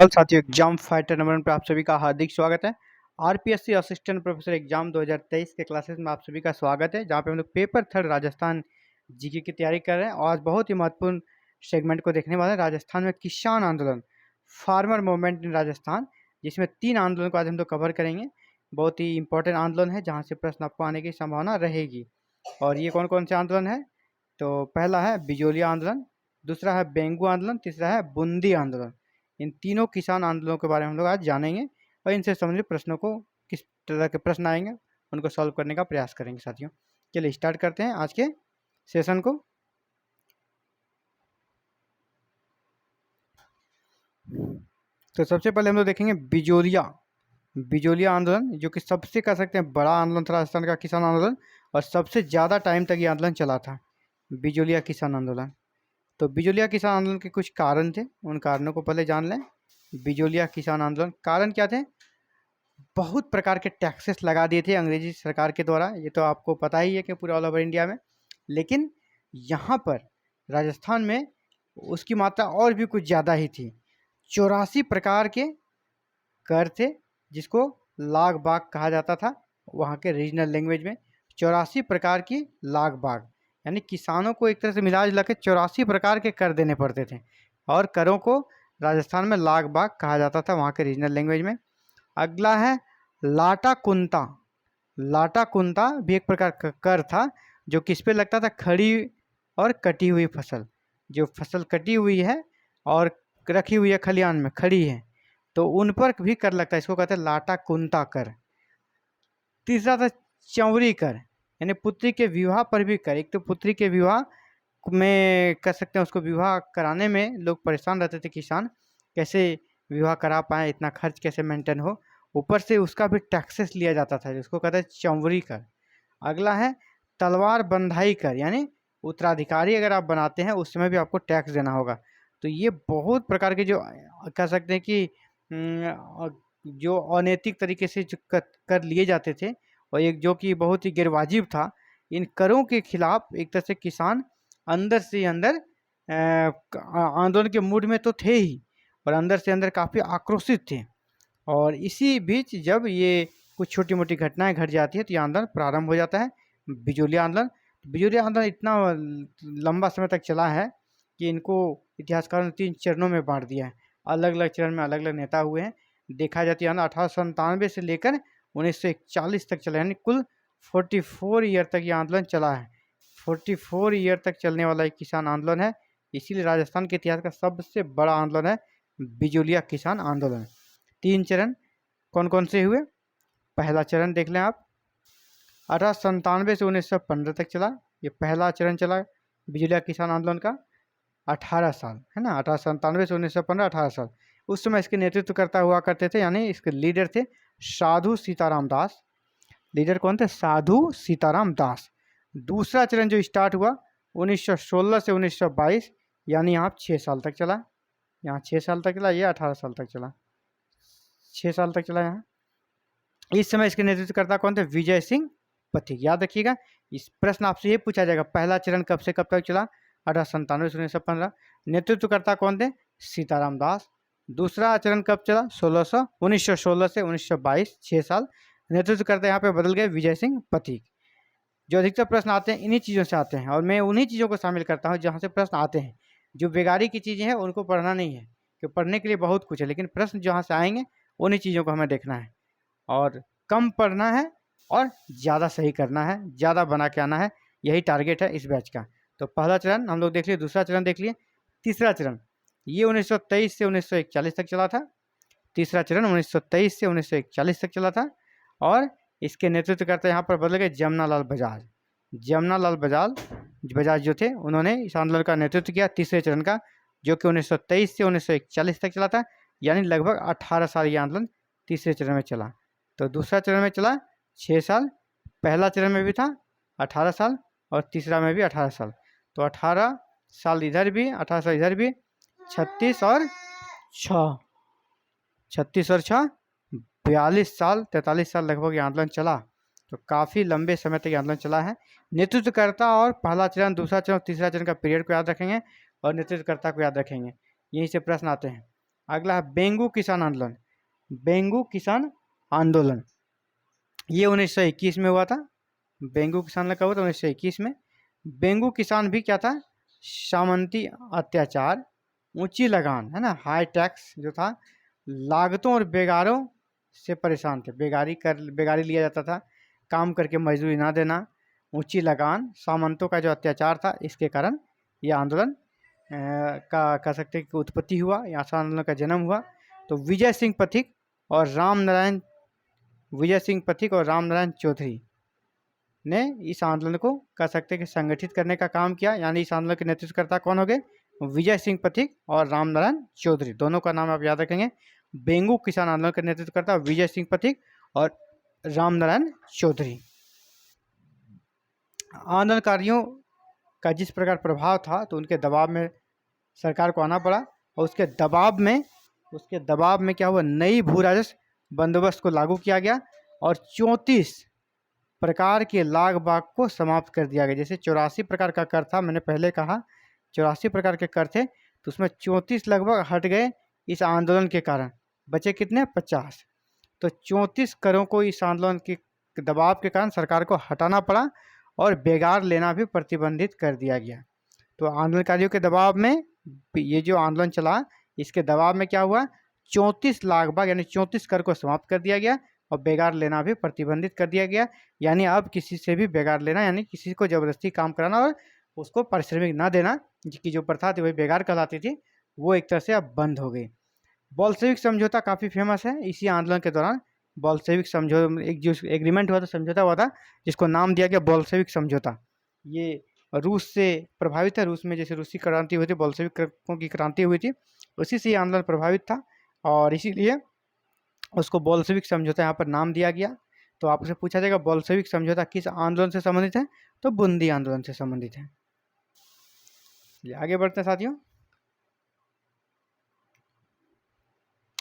Hello साथियों, exam fighter number 1 पर आप सभी का हार्दिक स्वागत है। आरपीएससी असिस्टेंट प्रोफेसर एग्जाम 2023 के क्लासेस में आप सभी का स्वागत है, जहां पे हम लोग पेपर थर्ड राजस्थान जीके की तैयारी कर रहे हैं। और आज बहुत ही महत्वपूर्ण सेगमेंट को देखने वाले हैं, राजस्थान में किसान आंदोलन, फार्मर मूवमेंट इन राजस्थान, जिसमें 3 आंदोलन को आज हम लोग कवर करेंगे। बहुत ही इंपॉर्टेंट आंदोलन है, जहाँ से प्रश्न आपको आने की संभावना रहेगी। और ये कौन कौन से आंदोलन है? तो पहला है बिजोलिया आंदोलन, दूसरा है बेंगू आंदोलन, तीसरा है बूंदी आंदोलन। इन तीनों किसान आंदोलनों के बारे में हम लोग आज जानेंगे और इनसे संबंधित प्रश्नों को, किस तरह के प्रश्न आएंगे उनको सॉल्व करने का प्रयास करेंगे साथियों। चलिए स्टार्ट करते हैं आज के सेशन को। तो सबसे पहले हम लोग देखेंगे बिजोलिया आंदोलन, जो कि सबसे कह सकते हैं बड़ा आंदोलन था राजस्थान का किसान आंदोलन, और सबसे ज़्यादा टाइम तक ये आंदोलन चला था, बिजोलिया किसान आंदोलन। तो बिजोलिया किसान आंदोलन के कुछ कारण थे, उन कारणों को पहले जान लें। बिजोलिया किसान आंदोलन कारण क्या थे? बहुत प्रकार के टैक्सेस लगा दिए थे अंग्रेजी सरकार के द्वारा, ये तो आपको पता ही है कि पूरे ऑल ओवर इंडिया में। लेकिन यहाँ पर राजस्थान में उसकी मात्रा और भी कुछ ज़्यादा ही थी। 84 प्रकार के कर थे, जिसको लाग बाग कहा जाता था वहाँ के रीजनल लैंग्वेज में। 84 प्रकार की लाग बाग, यानी किसानों को एक तरह से मिला जुला के 84 प्रकार के कर देने पड़ते थे, और करों को राजस्थान में लाग बाग कहा जाता था वहाँ के रीजनल लैंग्वेज में। अगला है लाटा कुंता। लाटा कुंता भी एक प्रकार का कर था, जो किस पे लगता था? खड़ी और कटी हुई फसल। जो फसल कटी हुई है और रखी हुई है खलिहान में, खड़ी है, तो उन पर भी कर लगता है, इसको कहते हैं लाटा कुंता कर। तीसरा था चौरी कर, यानी पुत्री के विवाह पर भी कर। एक तो पुत्री के विवाह में कर सकते हैं, उसको विवाह कराने में लोग परेशान रहते थे किसान, कैसे विवाह करा पाए, इतना खर्च कैसे मेंटेन हो, ऊपर से उसका भी टैक्सेस लिया जाता था, जिसको कहते हैं चौवरी कर। अगला है तलवार बंधाई कर, यानी उत्तराधिकारी अगर आप बनाते हैं उस समय भी आपको टैक्स देना होगा। तो ये बहुत प्रकार के जो कह सकते हैं कि जो अनैतिक तरीके से जो कर लिए जाते थे, और एक जो कि बहुत ही गैरवाजिब था, इन करों के खिलाफ एक तरह से किसान अंदर से अंदर आंदोलन के मूड में तो थे ही, और अंदर से अंदर काफ़ी आक्रोशित थे। और इसी बीच जब ये कुछ छोटी मोटी घटनाएं घट जाती है, तो ये आंदोलन प्रारंभ हो जाता है, बिजोलिया आंदोलन। बिजोलिया आंदोलन इतना लंबा समय तक चला है कि इनको इतिहासकारों ने 3 चरणों में बांट दिया है। अलग अलग चरण में अलग अलग नेता हुए हैं। देखा जाती है 1897 से लेकर 1941 तक चला, यानी कुल 44 ईयर तक ये आंदोलन चला है। 44 ईयर तक चलने वाला एक किसान आंदोलन है, इसीलिए राजस्थान के इतिहास का सबसे बड़ा आंदोलन है बिजोलिया किसान आंदोलन। 3 चरण कौन कौन से हुए? पहला चरण देख लें आप, 1897 से 1915 तक चला, ये पहला चरण चला बिजोलिया किसान आंदोलन का। 18 साल है ना, 1897 से 1915, 18 साल। उस समय इसके नेतृत्वकर्ता हुआ करते थे, यानी इसके लीडर थे साधु सीताराम दास। लीडर कौन थे? साधु सीताराम दास। दूसरा चरण जो स्टार्ट हुआ 1916 से 1922, यानी यहाँ 6 साल तक चला। यहाँ 6 साल तक चला, ये 18 साल तक चला, 6 साल तक चला यहाँ। इस समय इसके नेतृत्वकर्ता कौन थे? विजय सिंह पथिक। याद रखिएगा, इस प्रश्न आपसे ये पूछा जाएगा, पहला चरण कब से कब तक चला? 1897 से 1915। नेतृत्वकर्ता कौन थे? सीताराम दास। दूसरा चरण कब चला? 1916 से 1922, 6 साल। नेतृत्वकर्ता यहाँ पे बदल गए, विजय सिंह पथिक। जो अधिकतर प्रश्न आते हैं इन्हीं चीज़ों से आते हैं, और मैं उन्हीं चीज़ों को शामिल करता हूँ जहाँ से प्रश्न आते हैं। जो बेगारी की चीज़ें हैं उनको पढ़ना नहीं है, कि पढ़ने के लिए बहुत कुछ है, लेकिन प्रश्न जहाँ से आएंगे उन्हीं चीज़ों को हमें देखना है, और कम पढ़ना है और ज़्यादा सही करना है, ज़्यादा बना के आना है। यही टारगेट है इस बैच का। तो पहला चरण हम लोग देख लिए, दूसरा चरण देख लिए। तीसरा चरण ये 1923 से 1941 तक चला था। तीसरा चरण 1923 से 1941 तक चला था, और इसके नेतृत्वकर्ता यहाँ पर बदल गए जमनालाल बजाज। जमनालाल बजाज जो थे, उन्होंने इस आंदोलन का नेतृत्व किया, तीसरे चरण का, जो कि 1923 से 1941 तक चला था, यानी लगभग 18 साल ये आंदोलन तीसरे चरण में चला। तो दूसरा चरण में चला 6 साल, पहला चरण में भी था 18 साल, और तीसरा में भी 18 साल। तो 18 साल इधर भी, 18 साल इधर भी, 36 और 6, 36 और 6, 42 साल, 43 साल लगभग ये आंदोलन चला। तो काफ़ी लंबे समय तक ये आंदोलन चला है। नेतृत्वकर्ता और पहला चरण, दूसरा चरण, तीसरा चरण का पीरियड को याद रखेंगे, और नेतृत्वकर्ता को याद रखेंगे, यहीं से प्रश्न आते हैं। अगला है बेंगू किसान आंदोलन। बेंगू किसान आंदोलन ये 1921 में हुआ था। बेंगू किसान का हुआ था 1921 में। बेंगू किसान भी क्या था, सामंती अत्याचार, ऊंची लगान, है ना, हाई टैक्स जो था, लागतों और बेगारों से परेशान थे। बेगारी लिया जाता था, काम करके मजदूरी ना देना, ऊंची लगान, सामंतों का जो अत्याचार था, इसके कारण यह आंदोलन का कह सकते हैं कि उत्पत्ति हुआ, यहाँ से आंदोलन का जन्म हुआ। तो विजय सिंह पथिक और राम नारायण चौधरी ने इस आंदोलन को कह सकते हैं कि संगठित करने का काम किया। यानी इस आंदोलन के नेतृत्वकर्ता कौन हो गए, विजय सिंह पथिक और राम नारायण चौधरी, दोनों का नाम आप याद रखेंगे। बेंगू किसान आंदोलन का नेतृत्वकर्ता विजय सिंह पथिक और राम नारायण चौधरी। आंदोलनकारियों का जिस प्रकार प्रभाव था, तो उनके दबाव में सरकार को आना पड़ा, और उसके दबाव में क्या हुआ, नई भू राजस्व बंदोबस्त को लागू किया गया और 34 प्रकार के लाग बाग को समाप्त कर दिया गया। जैसे 84 प्रकार का कर था, मैंने पहले कहा 84 प्रकार के कर थे, तो उसमें 34 लगभग हट गए इस आंदोलन के कारण, बचे कितने, 50। तो 34 करों को इस आंदोलन के दबाव के कारण सरकार को हटाना पड़ा और बेगार लेना भी प्रतिबंधित कर दिया गया। तो आंदोलनकारियों के दबाव में ये जो आंदोलन चला, इसके दबाव में क्या हुआ, 34 लाख बाग यानी 34 कर को समाप्त कर दिया गया और बेगार लेना भी प्रतिबंधित कर दिया गया। यानी अब किसी से भी बेगार लेना, यानी किसी को जबरदस्ती काम कराना और उसको पारिश्रमिक ना देना, जिसकी जो प्रथा थी वही बेगार कहलाती थी, वो एक तरह से अब बंद हो गई। बोल्शेविक समझौता काफ़ी फेमस है। इसी आंदोलन के दौरान बोल्शेविक समझौता, एक जो एग्रीमेंट हुआ था, समझौता हुआ था, जिसको नाम दिया गया बोल्शेविक समझौता। ये रूस से प्रभावित है। रूस में जैसे रूसी क्रांति हुई थी, बोल्शेविकों की क्रांति हुई थी, उसी से ये आंदोलन प्रभावित था और इसीलिए उसको बोल्शेविक समझौता यहाँ पर नाम दिया गया। तो आपसे पूछा जाएगा बोल्शेविक समझौता किस आंदोलन से संबंधित है, तो बूंदी आंदोलन से संबंधित है। आगे बढ़ते हैं साथियों।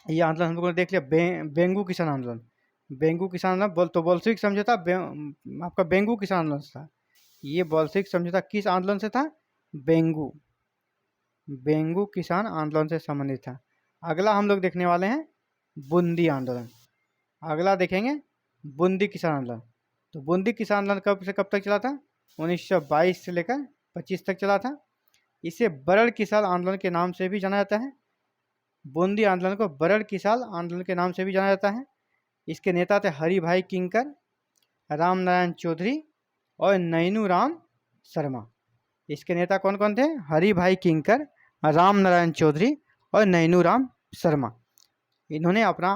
ये आंदोलन हम लोगों ने देख लिया, बेंगू किसान आंदोलन। बेंगू किसान आंदोलन तो बोल्शेविक समझौता आपका बेंगू किसान आंदोलन से था। ये बोल्शेविक समझौता किस आंदोलन से था, बेंगू किसान आंदोलन से संबंधित था। अगला हम लोग देखने वाले हैं बूंदी आंदोलन। अगला देखेंगे बूंदी किसान आंदोलन। तो बूंदी किसान आंदोलन कब से कब तक चला था, 1922 से लेकर 25 तक चला था। इसे बरड़ किसान आंदोलन के नाम से भी जाना जाता है। बूंदी आंदोलन को बरड़ किसान आंदोलन के नाम से भी जाना जाता है। इसके नेता थे हरि भाई किंकर, राम नारायण चौधरी और नैनू राम शर्मा। इसके नेता कौन कौन थे, हरि भाई किंकर, राम नारायण चौधरी और नैनू राम शर्मा। इन्होंने अपना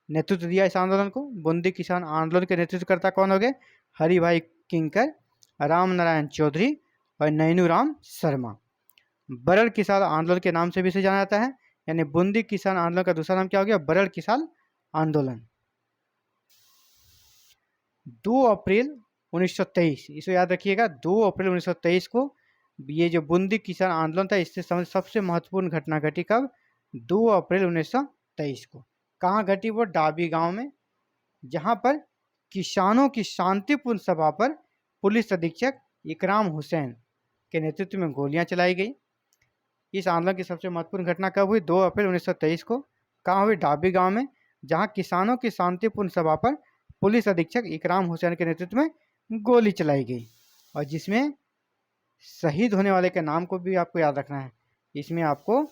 नेतृत्व दिया इस आंदोलन को। बूंदी किसान आंदोलन के नेतृत्वकर्ता कौन हो गए, हरि भाई किंकर, राम नारायण चौधरी और नैनू राम शर्मा। बरड़ किसान आंदोलन के नाम से भी इसे जाना जाता है। यानी बूंदी किसान आंदोलन का दूसरा नाम क्या हो गया, बरड़ किसान आंदोलन। 2 अप्रैल 1923, इसको याद रखिएगा, 2 अप्रैल 1923 को ये जो बूंदी किसान आंदोलन था, इससे संबंधित सबसे महत्वपूर्ण घटना घटी कब, 2 अप्रैल 1923 को। कहाँ घटी, वो डाबी गांव में, जहां पर किसानों की शांतिपूर्ण सभा पर पुलिस अधीक्षक इकराम हुसैन के नेतृत्व में गोलियां चलाई गई। इस आंदोलन की सबसे महत्वपूर्ण घटना कब हुई, 2 अप्रैल 1923 को। कहाँ हुई, डाबी गांव में, जहां किसानों की शांतिपूर्ण सभा पर पुलिस अधीक्षक इकराम हुसैन के नेतृत्व में गोली चलाई गई, और जिसमें शहीद होने वाले के नाम को भी आपको याद रखना है। इसमें आपको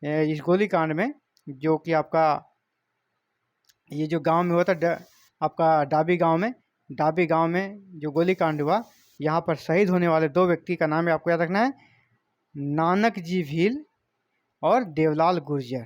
इस गोलीकांड में, जो कि आपका ये जो गांव में हुआ था, आपका डाबी गांव में जो गोलीकांड हुआ, यहाँ पर शहीद होने वाले 2 व्यक्ति का नाम आपको याद रखना है, नानक जी भील और देवलाल गुर्जर।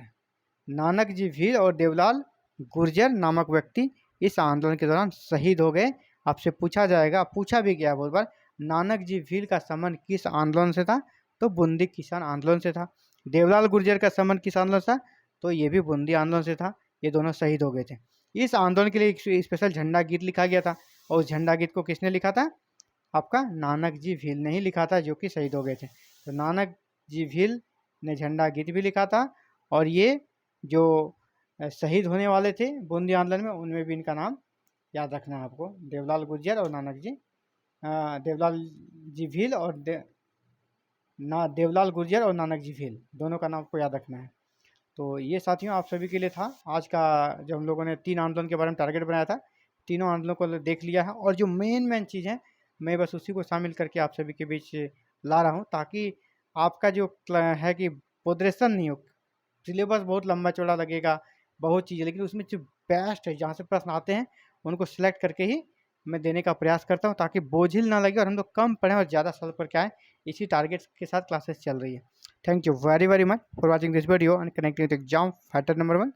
नानक जी भील और देवलाल गुर्जर नामक व्यक्ति इस आंदोलन के दौरान शहीद हो गए। आपसे पूछा जाएगा, पूछा भी गया बहुत बार, नानक जी भील का संबंध किस आंदोलन से था, तो बूंदी किसान आंदोलन से था। देवलाल गुर्जर का संबंध किस आंदोलन से था, तो ये भी बूंदी आंदोलन से था। ये दोनों शहीद हो गए थे। इस आंदोलन के लिए एक स्पेशल झंडा गीत लिखा गया था, और उस झंडा गीत को किसने लिखा था, आपका नानक जी भील ने ही लिखा था, जो कि शहीद हो गए थे। तो नानक जी भील ने झंडा गीत भी लिखा था, और ये जो शहीद होने वाले थे बूंदी आंदोलन में, उनमें भी इनका नाम याद रखना है आपको, देवलाल गुर्जर और नानक जी, देवलाल जी भील और देवलाल गुर्जर और नानक जी भील, दोनों का नाम आपको याद रखना है। तो ये साथियों आप सभी के लिए था आज का, जो हम लोगों ने 3 आंदोलन के बारे में टारगेट बनाया था। तीनों आंदोलनों को देख लिया है और जो मेन चीज़ है मैं बस उसी को शामिल करके आप सभी के बीच ला रहा हूँ, ताकि आपका जो है कि बोदरेशन नहीं हो। सिलेबस बहुत लंबा चौड़ा लगेगा, बहुत चीज़ें, लेकिन उसमें जो बेस्ट है जहाँ से प्रश्न आते हैं उनको सिलेक्ट करके ही मैं देने का प्रयास करता हूँ, ताकि बोझिल ना लगे और हम लोग कम पढ़ें और ज़्यादा सॉल्व करके आएँ। इसी टारगेट के साथ क्लासेस चल रही है। Thank you very very much for watching this video and connecting with exam fighter number 1।